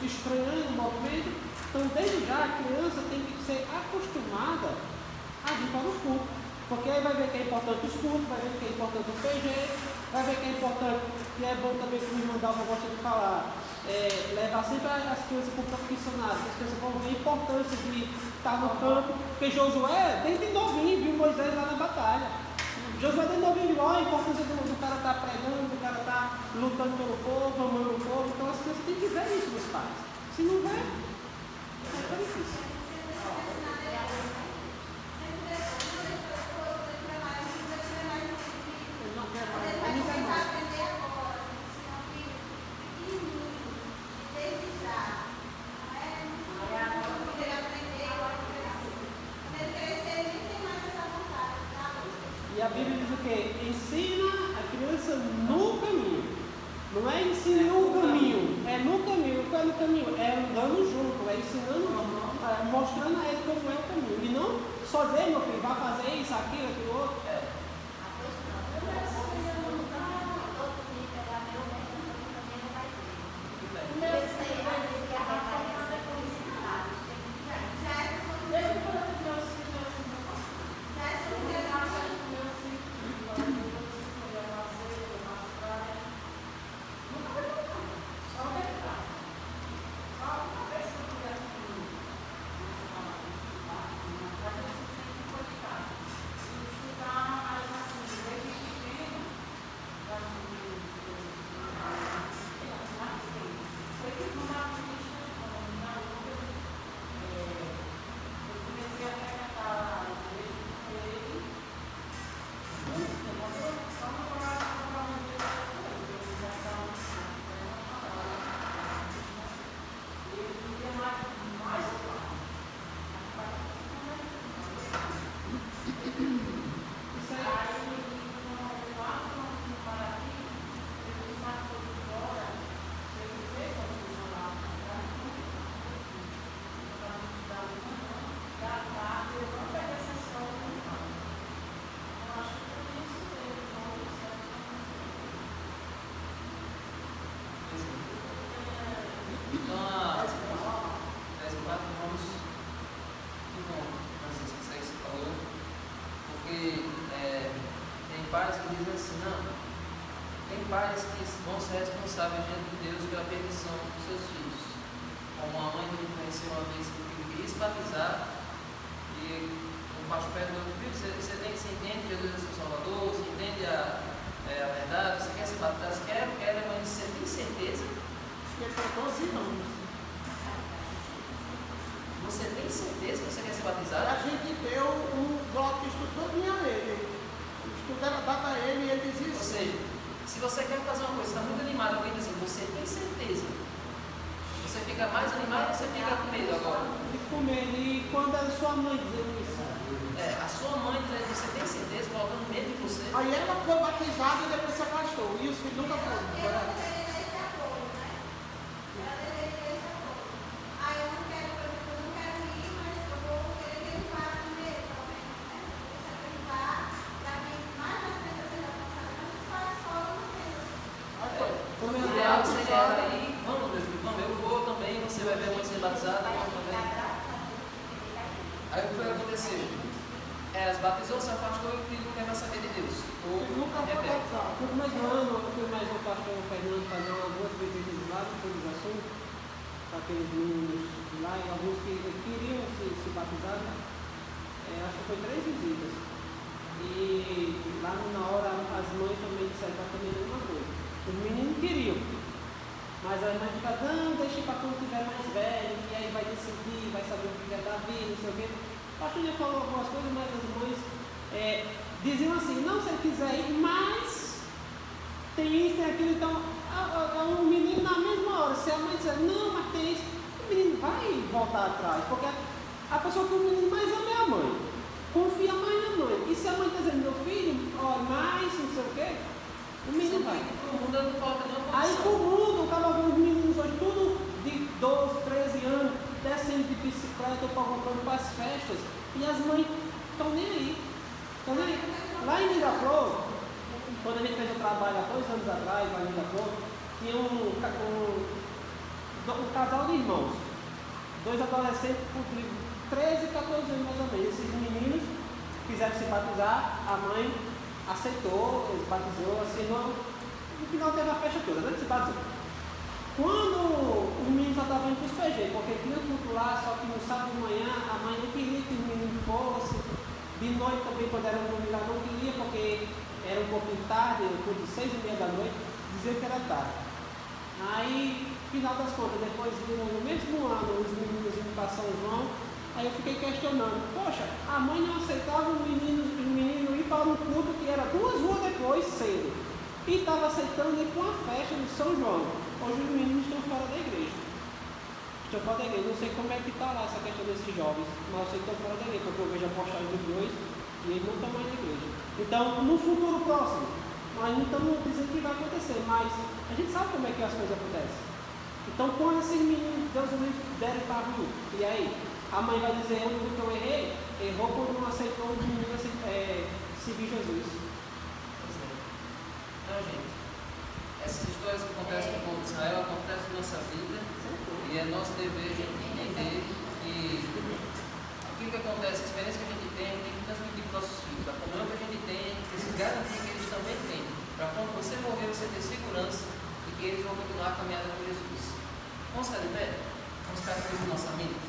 estranhando o movimento. Então, desde já, a criança tem que ser acostumada a vir para os cultos. Porque aí vai ver que é importante os cultos, vai ver que é importante o PG, vai ver que é importante, e é bom também que o irmão Dalva gosta de falar, levar sempre as crianças para o profissional, que as crianças vão ver a importância de estar no campo, porque Josué, desde novinho, viu Moisés lá na batalha. Josué desde novinho viu a importância do cara estar pregando, do cara estar lutando pelo povo, amando o povo, então as crianças têm que ver isso nos pais. Se não ver, é difícil. E a Bíblia diz o quê? Ensina a criança no caminho. Não é ensina no caminho, é no caminho. O que é no caminho? É andando junto, é ensinando, mostrando a ele como é o caminho. E não só dizer, meu filho, vai fazer isso, aquilo, outro. pais que dizem assim, não, tem pais que vão ser responsáveis diante de Deus pela permissão dos seus filhos. Como uma mãe que me conheceu uma vez que o filho queria se batizar, e o pastor perguntou, filho, você entende Jesus é seu Salvador, você entende a verdade, você quer se batizar? Você quer? A mãe disse, você tem certeza? Ele tem 12 anos. Você tem certeza que você quer se batizar? A gente deu um bloco de estudo todinho a ele. O estudo era dado a ele e ele dizia Ou isso. seja, se você quer fazer uma coisa, está muito animado, alguém diz assim, você tem certeza? Você fica mais animado ou você fica com medo agora? Fico com medo. E quando a sua mãe dizendo isso? A sua mãe dizendo, você tem certeza, colocando medo em você? Aí ela foi batizada e depois se afastou. E os filhos nunca foram. Ela deveria dar esse apoio, né? Ela deveria dar esse apoio. Ah, eu não quero, por exemplo, eu não quero ir, mas eu vou querer que ele vá primeiro, pelo menos, né? Deixa que ele vá, para mim, mais na frente da cidade passada, mas os pais falam no tempo. O ideal seria aí, vamos meu filho, vamos, eu vou também, você vai ver a mãe ser batizada, eu vou também. Aí o que foi que aconteceu? Ela se batizou, se afastou e o filho não quer mais saber de Deus. Ele nunca foi batizado. Pouco mais um ano, eu fui mais o pastor Fernando fazer algumas visitas lá no Fogo dos Assuntos, para aqueles meninos lá, e alguns que queriam se batizar, acho que foi 3 visitas. E lá na hora as mães também disseram para também a mesma coisa. Os meninos queriam, mas a mãe fica, não, deixa para quando tiver mais velho, e aí vai decidir, vai saber o que é da vida, não sei o quê. O pastor já falou algumas coisas, mas as mães diziam assim, não, se ele quiser ir, mas tem isso, tem aquilo, então um menino na mesma hora, se a mãe disser, não, mas tem isso, o menino vai voltar atrás, porque a pessoa que o menino mais ama é a mãe, confia mais na mãe, e se a mãe está dizendo, meu filho, ó, mais, não sei o quê, o menino vai. O mundo não coloca nenhuma Aí condição. pro mundo, eu estava vendo os meninos hoje, tudo de 12, 13 anos, descendo de bicicleta ou comprando para as festas, e as mães estão nem aí. Estão nem aí. Lá em Miraflor, quando a gente fez o trabalho há 2 anos atrás, lá em Miraflor, tinha um casal de irmãos, 2 adolescentes com 13 e 14 anos mais ou menos. Esses meninos quiseram se batizar, a mãe aceitou, eles batizou, assinou. No final teve a festa toda, né? Se batizou. Quando o menino já estava indo para os PG, porque tinha culto lá, só que no sábado de manhã a mãe não queria que o menino fosse. De noite também, quando era no domingo, não queria, porque era um pouquinho tarde, por de 6h30 da noite, dizia que era tarde. Aí, final das contas, depois no mesmo ano, os meninos indo para São João, aí eu fiquei questionando, poxa, a mãe não aceitava o menino ir para um culto que era 2 ruas depois, cedo, e estava aceitando ir para uma festa de São João. Hoje os meninos estão fora da igreja. Estão fora da igreja. Não sei como é que está lá essa questão desses jovens, mas eu sei que estão fora da igreja, porque eu vejo a postagem dos 2 e eles não estão mais na igreja. Então, no futuro próximo, nós não estamos dizendo que vai acontecer, mas a gente sabe como é que as coisas acontecem. Então, quando esses meninos, Deus me derem para mim, e aí, a mãe vai dizer, onde foi que eu errei? Errou quando não aceitou o menino seguir Jesus. Não, gente. Essas histórias que acontecem com o povo de Israel acontecem na nossa vida e é nosso dever a gente entender que aquilo que acontece, a experiência que a gente tem que transmitir para os nossos filhos. A comunhão que a gente tem, a gente precisa garantir que eles também têm. Para quando você morrer, você ter segurança de que eles vão continuar a caminhada com Jesus. Vamos ficar de pé? Vamos ficar com isso na nossa mente?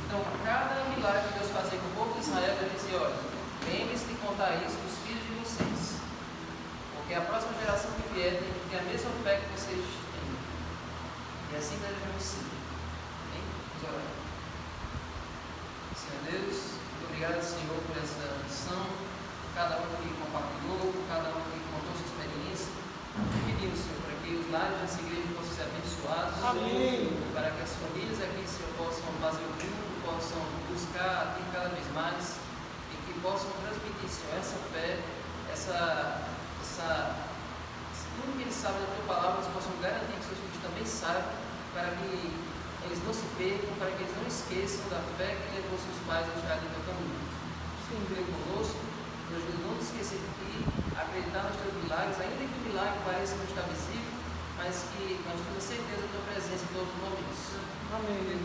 Então, a cada milagre que Deus fazia com o povo de Israel, ele dizia, olha, lembre-se de contar isso para os filhos de vocês. Porque a próxima geração que vier tem que ter a mesma fé que vocês têm. E assim devemos ser. Amém? Vamos orar. Senhor Deus, muito obrigado, Senhor, por essa missão. Cada um que compartilhou, cada um que contou sua experiência. Pedimos, Senhor, para que os lares dessa igreja possam ser abençoados. Amém. Para que as famílias aqui, Senhor, possam fazer o culto, possam buscar a Ti cada vez mais e que possam transmitir, Senhor, essa fé, tudo que eles sabem da Tua palavra, eles possam garantir que seus filhos também saibam, para que eles não se percam, para que eles não esqueçam da fé que levou seus pais a estar no Teu caminho. Sim, veio conosco, nos ajude a não esquecer de Ti, acreditar nos Teus milagres, ainda que o milagre pareça não estar visível, mas que nós temos certeza da Tua presença em todos os momentos. Amém.